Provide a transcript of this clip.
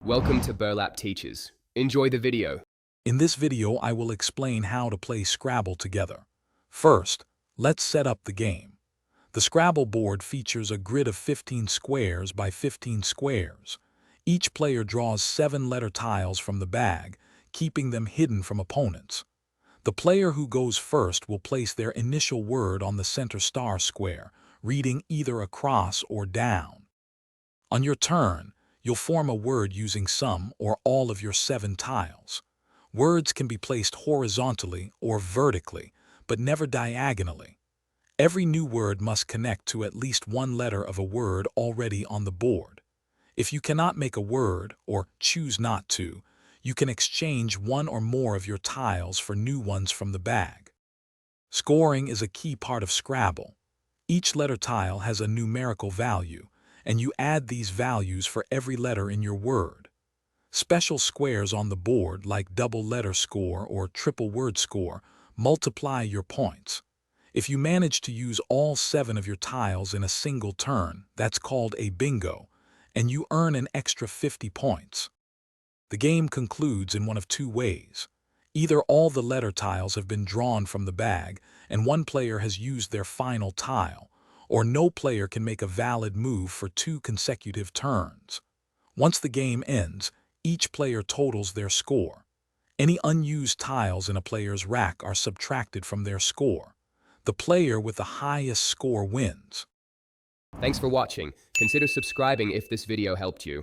Welcome to Burlap Teachers. Enjoy the video. In this video, I will explain how to play Scrabble together. First, let's set up the game. The Scrabble board features a grid of 15 squares by 15 squares. Each player draws 7-letter tiles from the bag, keeping them hidden from opponents. The player who goes first will place their initial word on the center star square, reading either across or down. On your turn, you'll form a word using some or all of your 7 tiles. Words can be placed horizontally or vertically, but never diagonally. Every new word must connect to at least one letter of a word already on the board. If you cannot make a word, or choose not to, you can exchange one or more of your tiles for new ones from the bag. Scoring is a key part of Scrabble. Each letter tile has a numerical value, and you add these values for every letter in your word. Special squares on the board, like double letter score or triple word score, multiply your points. If you manage to use all 7 of your tiles in a single turn, that's called a bingo, and you earn an extra 50 points. The game concludes in one of 2 ways. Either all the letter tiles have been drawn from the bag, and one player has used their final tile, or no player can make a valid move for 2 consecutive turns. Once the game ends, each player totals their score. Any unused tiles in a player's rack are subtracted from their score. The player with the highest score wins. Thanks for watching. Consider subscribing if this video helped you.